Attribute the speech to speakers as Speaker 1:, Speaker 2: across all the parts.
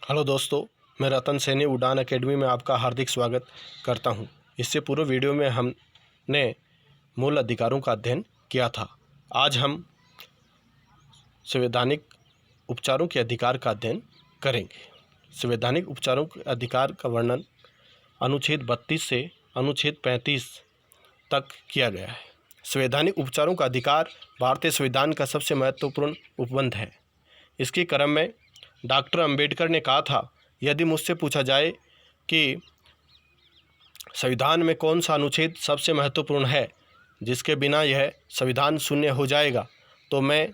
Speaker 1: Hello दोस्तों, मैं रतन सैनी उड़ान एकेडमी में आपका हार्दिक स्वागत करता हूं। इससे पूर्व वीडियो में हमने मूल अधिकारों का अध्ययन किया था। आज हम संवैधानिक उपचारों के अधिकार का अध्ययन करेंगे। संवैधानिक उपचारों के अधिकार का वर्णन अनुच्छेद 32 से अनुच्छेद 35 तक किया गया है। संवैधानिक उपचारों का अधिकार भारतीय संविधान का सबसे महत्वपूर्ण उपबंध है। इसके क्रम में डॉक्टर अंबेडकर ने कहा था, यदि मुझसे पूछा जाए कि संविधान में कौन सा अनुच्छेद सबसे महत्वपूर्ण है जिसके बिना यह संविधान शून्य हो जाएगा, तो मैं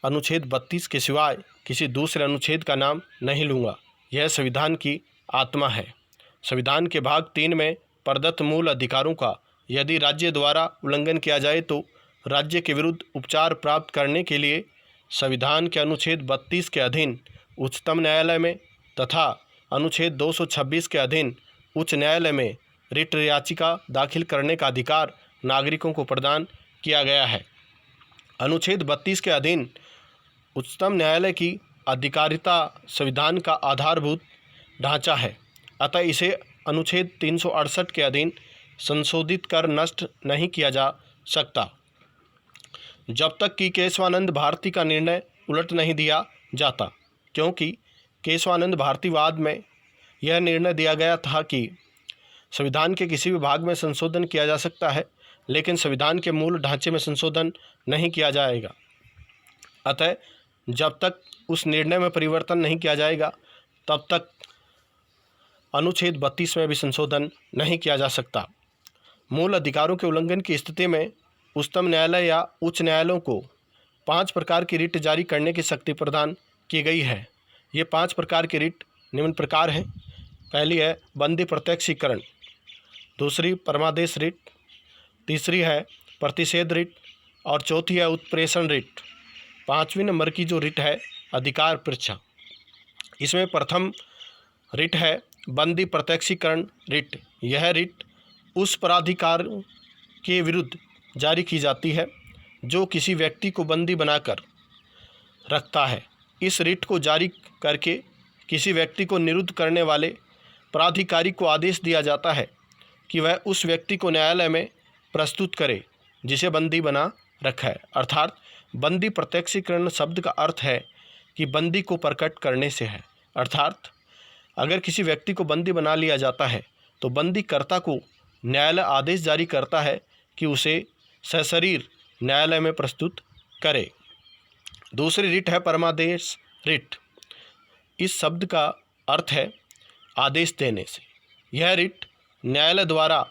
Speaker 1: अनुच्छेद 32 के सिवाय किसी दूसरे अनुच्छेद का नाम नहीं लूँगा। यह संविधान की आत्मा है। संविधान के भाग 3 में प्रदत्त मूल अधिकारों का यदि राज्य द्वारा उल्लंघन किया जाए तो राज्य के विरुद्ध उपचार प्राप्त करने के लिए संविधान के अनुच्छेद 32 के अधीन उच्चतम न्यायालय में तथा अनुच्छेद 226 के अधीन उच्च न्यायालय में रिट याचिका दाखिल करने का अधिकार नागरिकों को प्रदान किया गया है। अनुच्छेद 32 के अधीन उच्चतम न्यायालय की अधिकारिता संविधान का आधारभूत ढांचा है, अतः इसे अनुच्छेद 368 के अधीन संशोधित कर नष्ट नहीं किया जा सकता जब तक कि केशवानंद भारती का निर्णय उलट नहीं दिया जाता, क्योंकि केशवानंद भारतीवाद में यह निर्णय दिया गया था कि संविधान के किसी भी भाग में संशोधन किया जा सकता है, लेकिन संविधान के मूल ढांचे में संशोधन नहीं किया जाएगा। अतः जब तक उस निर्णय में परिवर्तन नहीं किया जाएगा तब तक अनुच्छेद 32 में भी संशोधन नहीं किया जा सकता। मूल अधिकारों के उल्लंघन की स्थिति में उच्चतम न्यायालय या उच्च न्यायालयों को 5 प्रकार की रिट जारी करने की शक्ति प्रदान की गई है। ये 5 प्रकार की रिट निम्न प्रकार हैं। पहली है बंदी प्रत्यक्षीकरण, दूसरी परमादेश रिट, तीसरी है प्रतिषेध रिट और चौथी है उत्प्रेषण रिट। 5वें नंबर की जो रिट है अधिकार परीक्षा। इसमें प्रथम रिट है बंदी प्रत्यक्षीकरण रिट। यह रिट उस प्राधिकार के विरुद्ध जारी की जाती है जो किसी व्यक्ति को बंदी बनाकर रखता है। इस रिट को जारी करके किसी व्यक्ति को निरुद्ध करने वाले प्राधिकारी को आदेश दिया जाता है कि वह उस व्यक्ति को न्यायालय में प्रस्तुत करे जिसे बंदी बना रखा है। अर्थात बंदी प्रत्यक्षीकरण शब्द का अर्थ है कि बंदी को प्रकट करने से है। अर्थात अगर किसी व्यक्ति को बंदी बना लिया जाता है तो बंदीकर्ता को न्यायालय आदेश जारी करता है कि उसे सशरीर न्यायालय में प्रस्तुत करे। दूसरी रिट है परमादेश रिट। इस शब्द का अर्थ है आदेश देने से। यह रिट न्यायालय द्वारा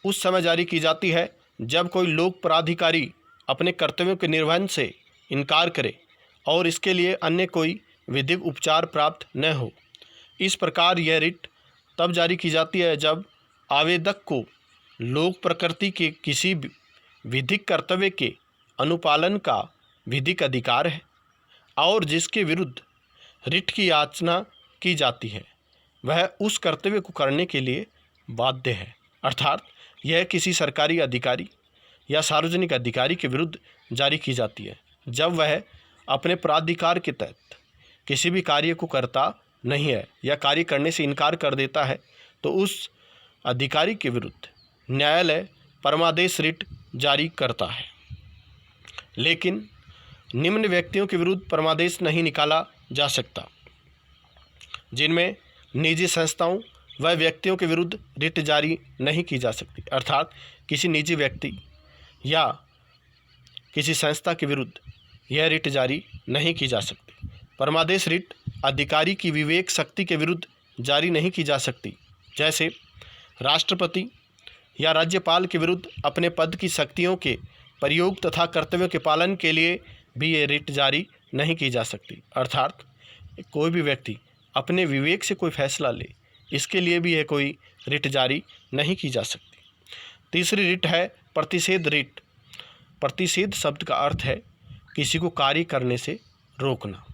Speaker 1: उस समय जारी की जाती है जब कोई लोक प्राधिकारी अपने कर्तव्यों के निर्वहन से इनकार करे और इसके लिए अन्य कोई विधिक उपचार प्राप्त न हो। इस प्रकार यह रिट तब जारी की जाती है जब आवेदक को लोक प्रकृति के किसी विधिक कर्तव्य के अनुपालन का विधिक अधिकार है और जिसके विरुद्ध रिट की याचना की जाती है वह उस कर्तव्य को करने के लिए बाध्य है। अर्थात यह किसी सरकारी अधिकारी या सार्वजनिक अधिकारी के विरुद्ध जारी की जाती है जब वह अपने प्राधिकार के तहत किसी भी कार्य को करता नहीं है या कार्य करने से इनकार कर देता है, तो उस अधिकारी के विरुद्ध न्यायालय परमादेश रिट जारी करता है। लेकिन निम्न व्यक्तियों के विरुद्ध परमादेश नहीं निकाला जा सकता, जिनमें निजी संस्थाओं व व्यक्तियों के विरुद्ध रिट जारी नहीं की जा सकती। अर्थात किसी निजी व्यक्ति या किसी संस्था के विरुद्ध यह रिट जारी नहीं की जा सकती। परमादेश रिट अधिकारी की विवेक शक्ति के विरुद्ध जारी नहीं की जा सकती, जैसे राष्ट्रपति या राज्यपाल के विरुद्ध अपने पद की शक्तियों के प्रयोग तथा कर्तव्यों के पालन के लिए भी ये रिट जारी नहीं की जा सकती। अर्थात कोई भी व्यक्ति अपने विवेक से कोई फैसला ले, इसके लिए भी यह कोई रिट जारी नहीं की जा सकती। तीसरी रिट है प्रतिषेध रिट। प्रतिषेध शब्द का अर्थ है किसी को कार्य करने से रोकना।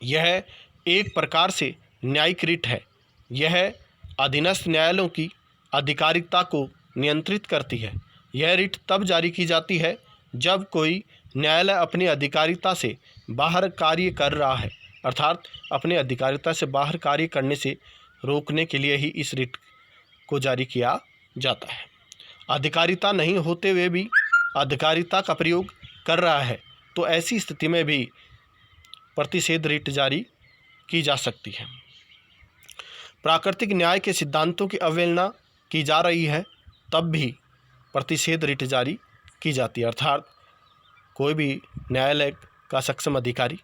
Speaker 1: यह एक प्रकार से न्यायिक रिट है। यह अधीनस्थ न्यायालयों की आधिकारिकता को नियंत्रित करती है। यह रिट तब जारी की जाती है जब कोई न्यायालय अपनी अधिकारिता से बाहर कार्य कर रहा है अर्थात अपने अधिकारिता से बाहर कार्य करने से रोकने के लिए ही इस रिट को जारी किया जाता है। अधिकारिता नहीं होते हुए भी अधिकारिता का प्रयोग कर रहा है तो ऐसी स्थिति में भी प्रतिषेध रिट जारी की जा सकती है। प्राकृतिक न्याय के सिद्धांतों की अवहेलना की जा रही है तब भी प्रतिषेध रिट जारी की जाती है। अर्थात कोई भी न्यायालय का सक्षम अधिकारी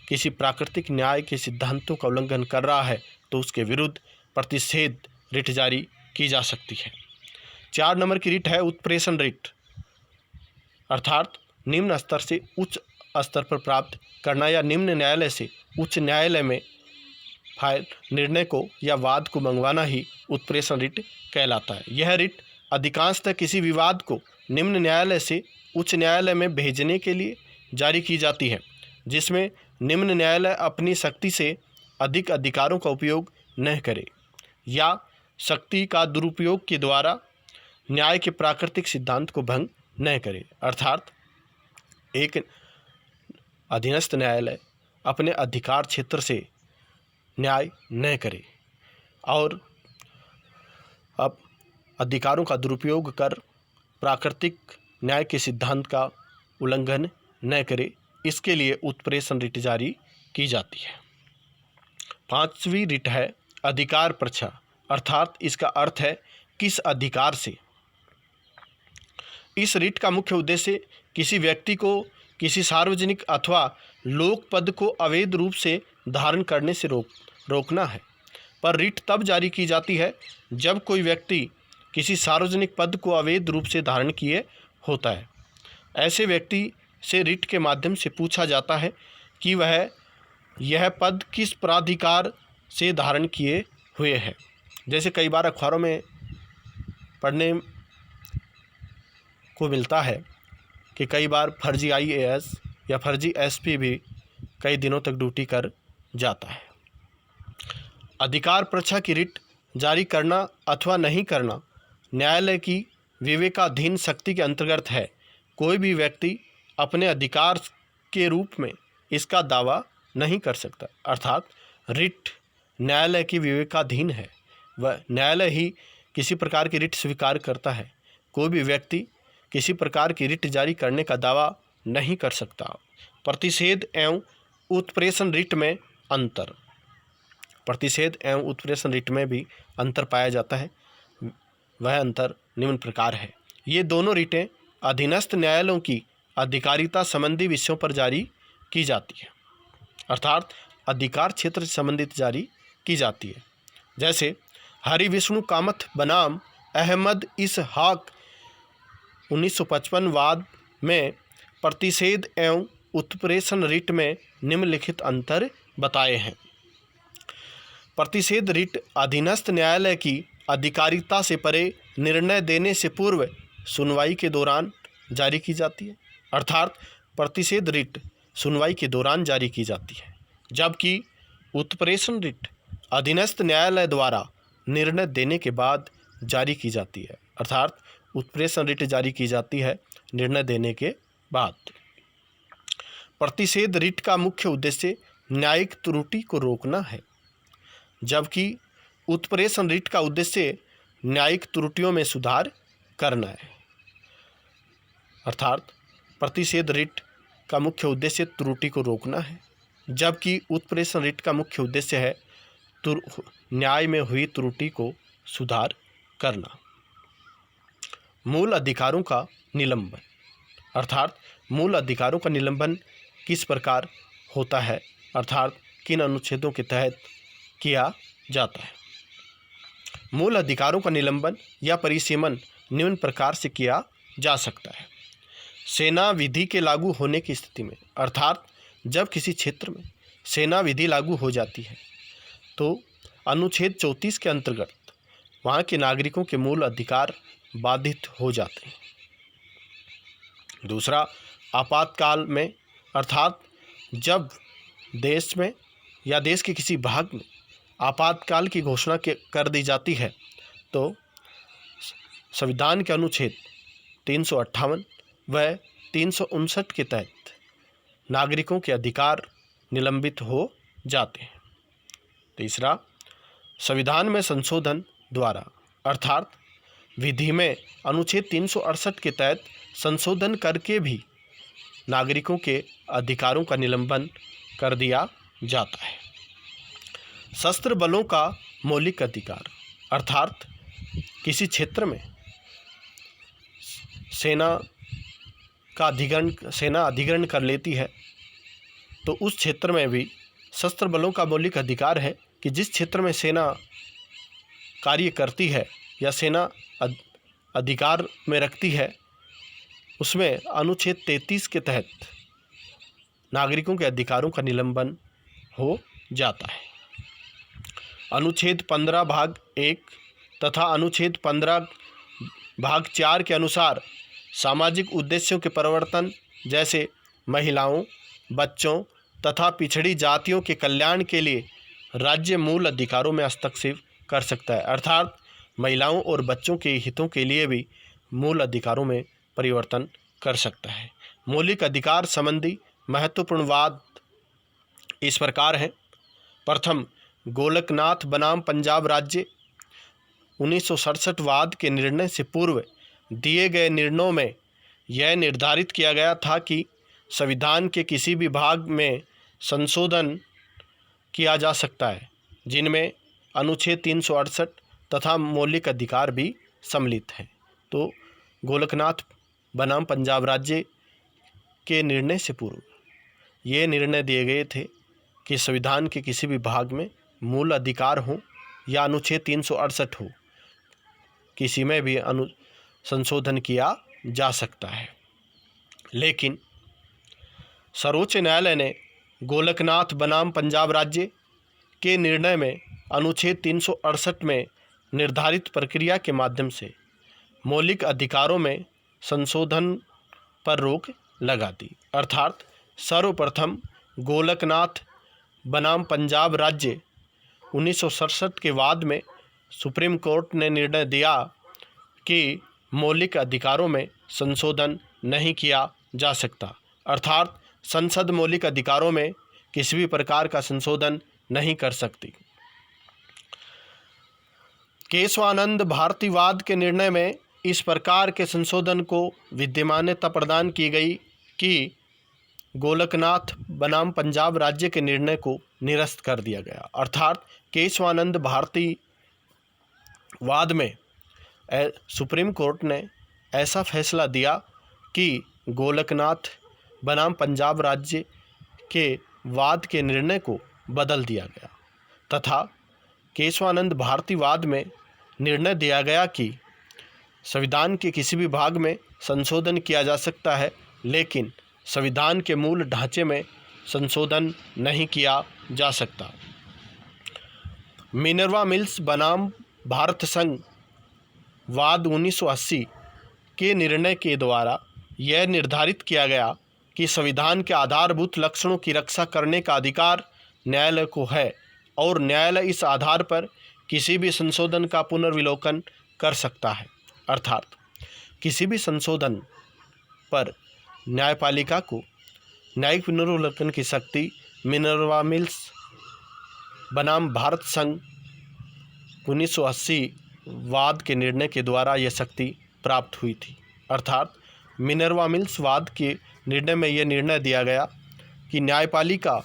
Speaker 1: किसी प्राकृतिक न्याय के सिद्धांतों का उल्लंघन कर रहा है तो उसके विरुद्ध प्रतिषेध रिट जारी की जा सकती है। 4 नंबर की रिट है उत्प्रेषण रिट, अर्थात निम्न स्तर से उच्च स्तर पर प्राप्त करना या निम्न न्यायालय से उच्च न्यायालय में फाइल निर्णय को या वाद को मंगवाना ही उत्प्रेषण रिट कहलाता है। यह रिट अधिकांशतः किसी विवाद को निम्न न्यायालय से उच्च न्यायालय में भेजने के लिए जारी की जाती है, जिसमें निम्न न्यायालय अपनी शक्ति से अधिक अधिकारों का उपयोग न करे या शक्ति का दुरुपयोग के द्वारा न्याय के प्राकृतिक सिद्धांत को भंग न करे। अर्थात एक अधीनस्थ न्यायालय अपने अधिकार क्षेत्र से न्याय न करे और अब अधिकारों का दुरुपयोग कर प्राकृतिक न्याय के सिद्धांत का उल्लंघन न करे, इसके लिए उत्प्रेषण रिट जारी की जाती है। 5वीं रिट है अधिकार प्रच्छा, अर्थात इसका अर्थ है किस अधिकार से। इस रिट का मुख्य उद्देश्य किसी व्यक्ति को किसी सार्वजनिक अथवा लोक पद को अवैध रूप से धारण करने से रोकना है। पर रिट तब जारी की जाती है जब कोई व्यक्ति किसी सार्वजनिक पद को अवैध रूप से धारण किए होता है। ऐसे व्यक्ति से रिट के माध्यम से पूछा जाता है कि वह यह पद किस प्राधिकार से धारण किए हुए है। जैसे कई बार अखबारों में पढ़ने को मिलता है कि कई बार फर्जी IAS या फर्जी SP भी कई दिनों तक ड्यूटी कर जाता है। अधिकार प्रच्छा की रिट जारी करना अथवा नहीं करना न्यायालय की विवेकाधीन शक्ति के अंतर्गत है। कोई भी व्यक्ति अपने अधिकार के रूप में इसका दावा नहीं कर सकता। अर्थात रिट न्यायालय की विवेकाधीन है, वह न्यायालय ही किसी प्रकार की रिट स्वीकार करता है। कोई भी व्यक्ति किसी प्रकार की रिट जारी करने का दावा नहीं कर सकता। प्रतिषेध एवं उत्प्रेषण रिट में अंतर। प्रतिषेध एवं उत्प्रेषण रिट में भी अंतर पाया जाता है। वह अंतर निम्न प्रकार है। ये दोनों रिटें अधीनस्थ न्यायालयों की अधिकारिता संबंधी विषयों पर जारी की जाती है, अर्थात अधिकार क्षेत्र से संबंधित जारी की जाती है। जैसे हरि विष्णु कामथ बनाम अहमद इसहाक 1955 वाद में प्रतिषेध एवं उत्प्रेषण रिट में निम्नलिखित अंतर बताए हैं। प्रतिषेध रिट अधीनस्थ न्यायालय की अधिकारिता से परे निर्णय देने से पूर्व सुनवाई के दौरान जारी की जाती है, अर्थात प्रतिषेध रिट सुनवाई के दौरान जारी की जाती है, जबकि उत्प्रेषण रिट अधीनस्थ न्यायालय द्वारा निर्णय देने के बाद जारी की जाती है, अर्थात उत्प्रेषण रिट जारी की जाती है निर्णय देने के बाद। प्रतिषेध रिट का मुख्य उद्देश्य न्यायिक त्रुटि को रोकना है, जबकि उत्प्रेषण रिट का उद्देश्य न्यायिक त्रुटियों में सुधार करना है। अर्थात प्रतिषेध रिट का मुख्य उद्देश्य त्रुटि को रोकना है, जबकि उत्प्रेषण रिट का मुख्य उद्देश्य है न्याय में हुई त्रुटि को सुधार करना। मूल अधिकारों का निलंबन, अर्थात मूल अधिकारों का निलंबन किस प्रकार होता है, अर्थात किन अनुच्छेदों के तहत किया जाता है। मूल अधिकारों का निलंबन या परिसीमन निम्न प्रकार से किया जा सकता है। सेना विधि के लागू होने की स्थिति में, अर्थात जब किसी क्षेत्र में सेना विधि लागू हो जाती है तो अनुच्छेद 34 के अंतर्गत वहाँ के नागरिकों के मूल अधिकार बाधित हो जाते हैं। दूसरा, आपातकाल में, अर्थात जब देश में या देश के किसी भाग में आपातकाल की घोषणा कर दी जाती है तो संविधान के अनुच्छेद 358 व 359 के तहत नागरिकों के अधिकार निलंबित हो जाते हैं। तीसरा, संविधान में संशोधन द्वारा अर्थात विधि में अनुच्छेद 368 के तहत संशोधन करके भी नागरिकों के अधिकारों का निलंबन कर दिया जाता है। सशस्त्र बलों का मौलिक अधिकार अर्थात किसी क्षेत्र में सेना अधिग्रहण कर लेती है तो उस क्षेत्र में भी सशस्त्र बलों का मौलिक अधिकार है कि जिस क्षेत्र में सेना कार्य करती है या सेना अधिकार में रखती है उसमें अनुच्छेद 33 के तहत नागरिकों के अधिकारों का निलंबन हो जाता है। अनुच्छेद 15 भाग 1 तथा अनुच्छेद 15 भाग 4 के अनुसार सामाजिक उद्देश्यों के परिवर्तन जैसे महिलाओं, बच्चों तथा पिछड़ी जातियों के कल्याण के लिए राज्य मूल अधिकारों में हस्तक्षेप कर सकता है अर्थात महिलाओं और बच्चों के हितों के लिए भी मूल अधिकारों में परिवर्तन कर सकता है। मौलिक अधिकार संबंधी महत्वपूर्ण वाद इस प्रकार हैं। प्रथम, गोलकनाथ बनाम पंजाब राज्य 1967 वाद के निर्णय से पूर्व दिए गए निर्णयों में यह निर्धारित किया गया था कि संविधान के किसी भी भाग में संशोधन किया जा सकता है जिनमें अनुच्छेद 368 तथा मौलिक अधिकार भी सम्मिलित हैं। तो गोलकनाथ बनाम पंजाब राज्य के निर्णय से पूर्व ये निर्णय दिए गए थे कि संविधान के किसी भी भाग में मूल अधिकार हो या अनुच्छेद 368 हो, किसी में भी संशोधन किया जा सकता है। लेकिन सर्वोच्च न्यायालय ने गोलकनाथ बनाम पंजाब राज्य के निर्णय में अनुच्छेद 368 में निर्धारित प्रक्रिया के माध्यम से मौलिक अधिकारों में संशोधन पर रोक लगा दी अर्थात सर्वप्रथम गोलकनाथ बनाम पंजाब राज्य 1967 के वाद में सुप्रीम कोर्ट ने निर्णय दिया कि मौलिक अधिकारों में संशोधन नहीं किया जा सकता अर्थात संसद मौलिक अधिकारों में किसी भी प्रकार का संशोधन नहीं कर सकती। केशवानंद भारतीवाद के निर्णय में इस प्रकार के संशोधन को विद्यमान्यता प्रदान की गई कि गोलकनाथ बनाम पंजाब राज्य के निर्णय को निरस्त कर दिया गया अर्थात केशवानंद भारतीवाद में सुप्रीम कोर्ट ने ऐसा फैसला दिया कि गोलकनाथ बनाम पंजाब राज्य के वाद के निर्णय को बदल दिया गया तथा केशवानंद भारतीवाद में निर्णय दिया गया कि संविधान के किसी भी भाग में संशोधन किया जा सकता है लेकिन संविधान के मूल ढांचे में संशोधन नहीं किया जा सकता। मिनर्वा मिल्स बनाम भारत संघ वाद 1980 के निर्णय के द्वारा यह निर्धारित किया गया कि संविधान के आधारभूत लक्षणों की रक्षा करने का अधिकार न्यायालय को है और न्यायालय इस आधार पर किसी भी संशोधन का पुनर्विलोकन कर सकता है अर्थात किसी भी संशोधन पर न्यायपालिका को न्यायिक पुनर्विलोकन की शक्ति मिनर्वा मिल्स बनाम भारत संघ 1980 वाद के निर्णय के द्वारा यह शक्ति प्राप्त हुई थी अर्थात मिनर्वा मिल्स वाद के निर्णय में यह निर्णय दिया गया कि न्यायपालिका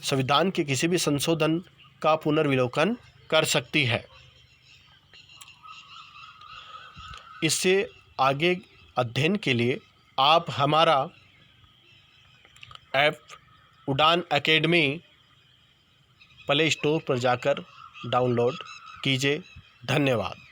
Speaker 1: संविधान के किसी भी संशोधन का पुनर्विलोकन कर सकती है। इससे आगे अध्ययन के लिए आप हमारा ऐप उड़ान एकेडमी प्ले स्टोर पर जाकर डाउनलोड कीजिए। धन्यवाद।